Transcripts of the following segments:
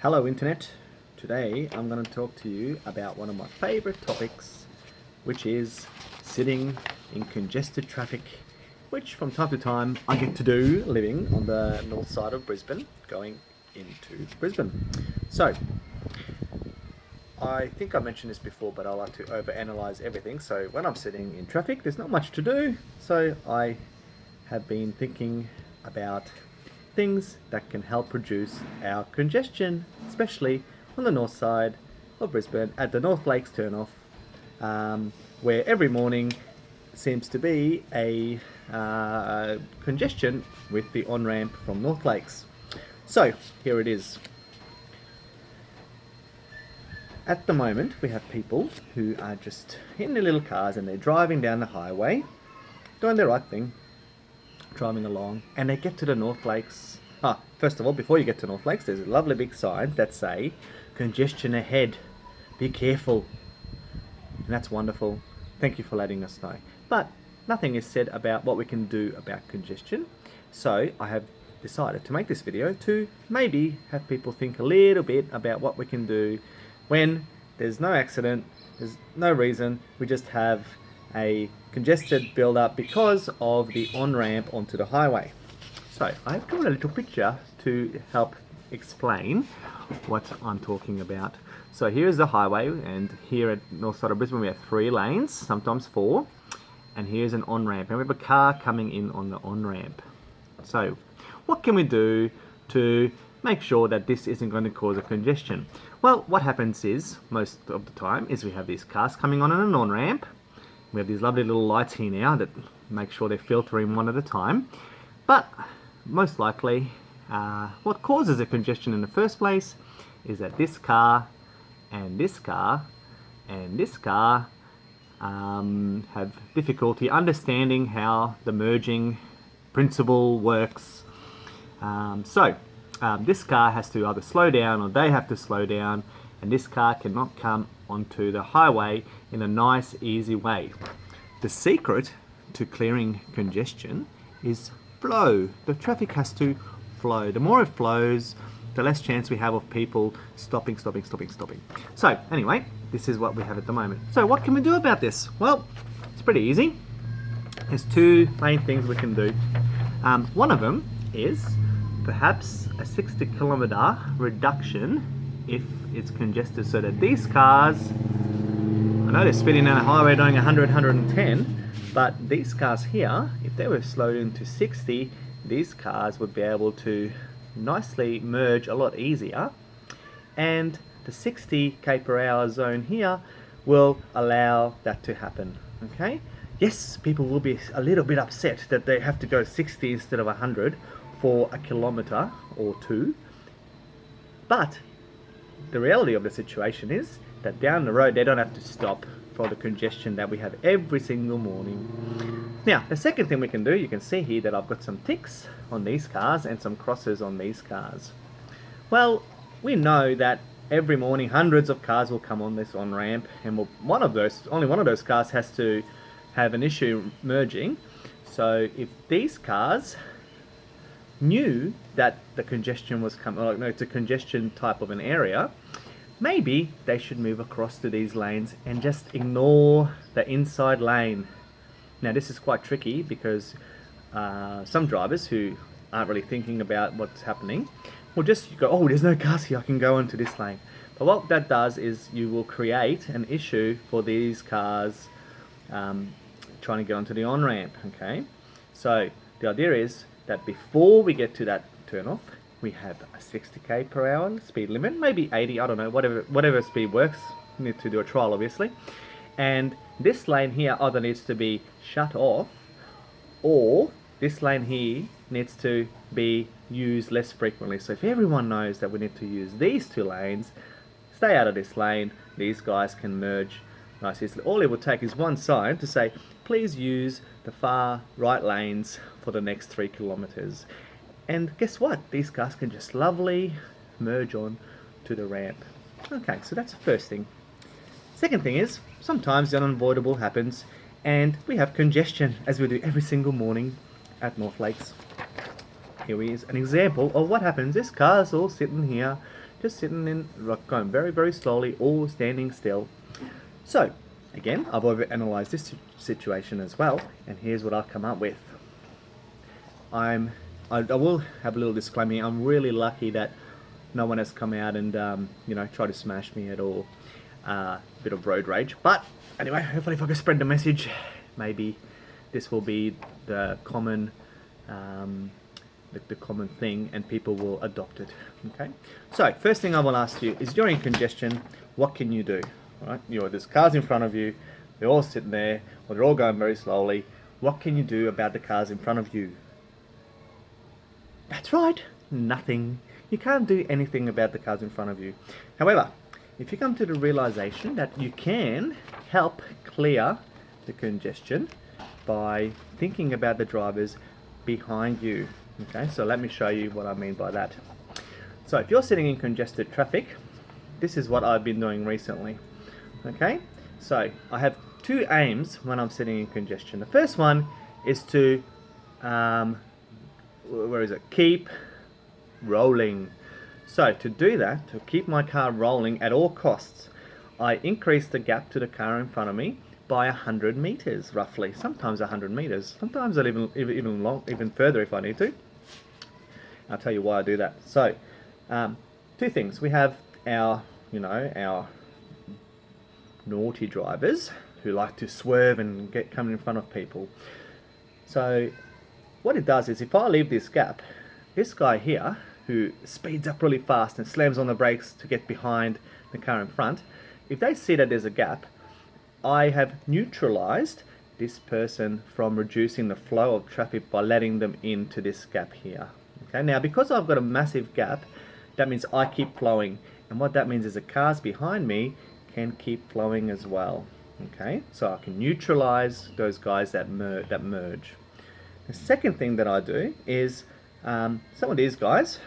Hello Internet. Today I'm going to talk to you about one of my favorite topics, which is sitting in congested traffic, which from time to time I get to do living on the north side of Brisbane, going into Brisbane. So, I think I mentioned this before, but I like to overanalyze everything. So when I'm sitting in traffic, there's not much to do. So I have been thinking about things that can help reduce our congestion, especially on the north side of Brisbane at the North Lakes turnoff, where every morning seems to be a congestion with the on-ramp from North Lakes. So here it is. At the moment, we have people who are just in their little cars and they're driving down the highway, doing the right thing, driving along, and they get to the North Lakes. First of all, before you get to North Lakes, there's lovely big signs that say, "Congestion ahead, be careful." And that's wonderful. Thank you for letting us know. But nothing is said about what we can do about congestion. So I have decided to make this video to maybe have people think a little bit about what we can do when there's no accident, there's no reason, we just have a congested build-up because of the on-ramp onto the highway. So I've drawn a little picture to help explain what I'm talking about. So here's the highway, and here at north side of Brisbane we have 3 lanes, sometimes 4, and here's an on-ramp, and we have a car coming in on the on-ramp. So what can we do to make sure that this isn't going to cause a congestion? Well, what happens is, most of the time, is we have these cars coming on an on-ramp. We have these lovely little lights here now that make sure they're filtering one at a time. But most likely, what causes a congestion in the first place is that this car and this car and this car have difficulty understanding how the merging principle works. This car has to either slow down or they have to slow down, and this car cannot come onto the highway in a nice, easy way. The secret to clearing congestion is flow. The traffic has to flow. The more it flows, the less chance we have of people stopping. So anyway, this is what we have at the moment. So what can we do about this? Well, it's pretty easy. There's 2 main things we can do. One of them is perhaps a 60-kilometer reduction if it's congested, so that these cars, I know they're speeding down the highway doing 100, 110, but these cars here, if they were slowed into 60, these cars would be able to nicely merge a lot easier, and the 60 km per hour zone here will allow that to happen. Okay? Yes, people will be a little bit upset that they have to go 60 instead of 100 for a kilometer or 2, but the reality of the situation is that down the road they don't have to stop for the congestion that we have every single morning. Now, the second thing we can do, you can see here that I've got some ticks on these cars and some crosses on these cars. Well, we know that every morning hundreds of cars will come on this on-ramp, and only one of those cars has to have an issue merging. So if these cars knew that the congestion was coming, like, no, it's a congestion type of an area, maybe they should move across to these lanes and just ignore the inside lane. Now this is quite tricky because some drivers who aren't really thinking about what's happening will just go, "Oh, there's no cars here, I can go into this lane." But what that does is you will create an issue for these cars trying to get onto the on-ramp. Okay, so the idea is that before we get to that turn-off, we have a 60 km per hour speed limit, maybe 80, I don't know, whatever speed works. We need to do a trial, obviously. And this lane here either needs to be shut off, or this lane here needs to be used less frequently. So if everyone knows that we need to use these 2 lanes, stay out of this lane, these guys can merge nice easily. All it would take is one sign to say, "Please use the far right lanes for the next 3 kilometers." And guess what? These cars can just lovely merge on to the ramp. Okay, so that's the first thing. Second thing is, sometimes the unavoidable happens and we have congestion, as we do every single morning at North Lakes. Here is an example of what happens. This car's all sitting here just sitting in, like going very, very slowly, or standing still. So, again, I've overanalyzed this situation as well, and here's what I've come up with. I will have a little disclaimer here. I'm really lucky that no one has come out and try to smash me at all. Bit of road rage, but anyway, hopefully if I can spread the message, maybe this will be the common the common thing, and people will adopt it. Okay, so first thing I will ask you is, during congestion, what can you do? All right, there's cars in front of you, they're all sitting there, or they're all going very slowly. What can you do about the cars in front of you? That's right, nothing. You can't do anything about the cars in front of you. However, if you come to the realization that you can help clear the congestion by thinking about the drivers behind you. Okay, so let me show you what I mean by that. So if you're sitting in congested traffic, this is what I've been doing recently. Okay, so I have two aims when I'm sitting in congestion. The first one is to, keep rolling. So to do that, to keep my car rolling at all costs, I increase the gap to the car in front of me by 100 meters, roughly. Sometimes 100 meters. Sometimes I'll even further if I need to. I'll tell you why I do that. So, two things. We have our naughty drivers who like to swerve and come in front of people. So, what it does is, if I leave this gap, this guy here, who speeds up really fast and slams on the brakes to get behind the car in front, if they see that there's a gap, I have neutralized this person from reducing the flow of traffic by letting them into this gap here. Okay, now because I've got a massive gap, that means I keep flowing, and what that means is the cars behind me can keep flowing as well. Okay, so I can neutralize those guys that merge. The second thing that I do is, some of these guys,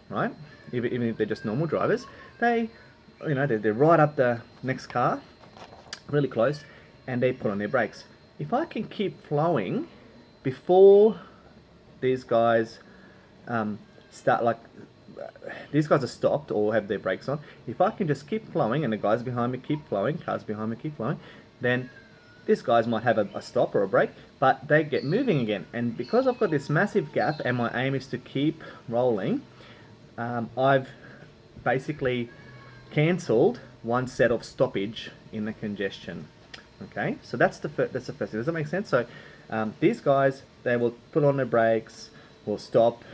right, even if they're just normal drivers, they're right up the next car, really close, and they put on their brakes. If I can keep flowing before these guys these guys are stopped or have their brakes on, if I can just keep flowing and the guys behind me keep flowing, cars behind me keep flowing, then these guys might have a stop or a break, but they get moving again. And because I've got this massive gap and my aim is to keep rolling, I've basically cancelled one set of stoppage in the congestion. Okay, so that's the first thing. Does that make sense? So these guys, they will put on their brakes, will stop,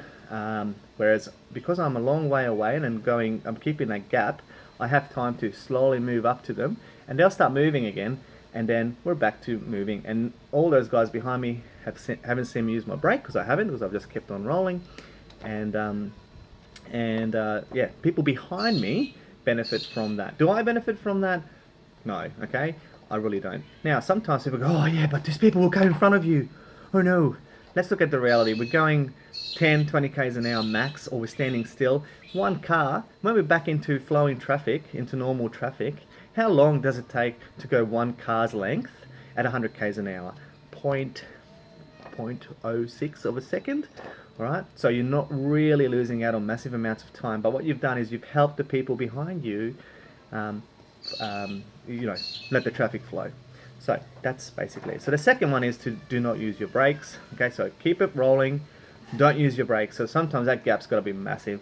whereas because I'm a long way away and I'm keeping that gap, I have time to slowly move up to them, and they'll start moving again, and then we're back to moving. And all those guys behind me haven't seen me use my brake, because I've just kept on rolling, and people behind me benefit from that. Do I benefit from that? No. Okay, I really don't. Now sometimes people go, oh yeah, but these people will go in front of you. Oh no. Let's look at the reality. We're going 10, 20 k's an hour max, or we're standing still. One car, when we're back into flowing traffic, into normal traffic, how long does it take to go one car's length at 100 k's an hour? 0.06 of a second. All right, so you're not really losing out on massive amounts of time, but what you've done is you've helped the people behind you, let the traffic flow. So that's basically it. So the second one is to do not use your brakes. Okay, so keep it rolling, don't use your brakes. So sometimes that gap's got to be massive.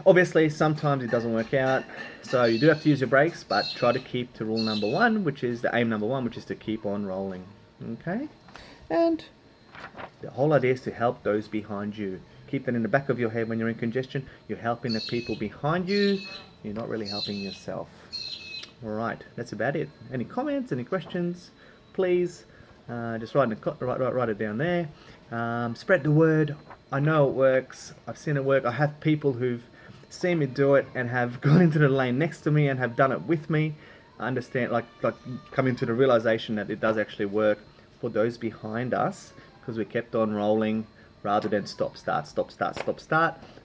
Obviously, sometimes it doesn't work out, so you do have to use your brakes, but try to keep to rule number one, which is the aim number one, which is to keep on rolling. Okay, and the whole idea is to help those behind you. Keep that in the back of your head when you're in congestion. You're helping the people behind you. You're not really helping yourself. Alright, that's about it. Any comments, any questions, please just write it down there. Spread the word. I know it works. I've seen it work. I have people who've seen me do it and have gone into the lane next to me and have done it with me. I understand, like coming to the realization that it does actually work for those behind us, because we kept on rolling rather than stop, start,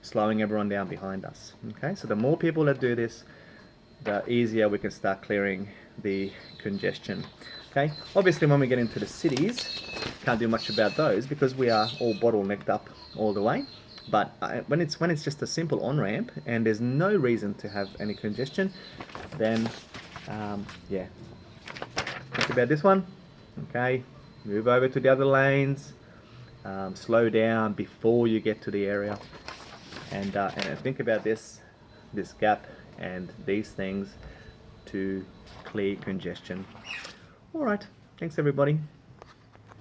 slowing everyone down behind us. Okay, so the more people that do this, the easier we can start clearing the congestion. Okay, obviously when we get into the cities, can't do much about those because we are all bottlenecked up all the way. But when it's just a simple on-ramp and there's no reason to have any congestion, then yeah, think about this one. Okay, move over to the other lanes, slow down before you get to the area, and think about this gap and these things to clear congestion. All right, thanks everybody.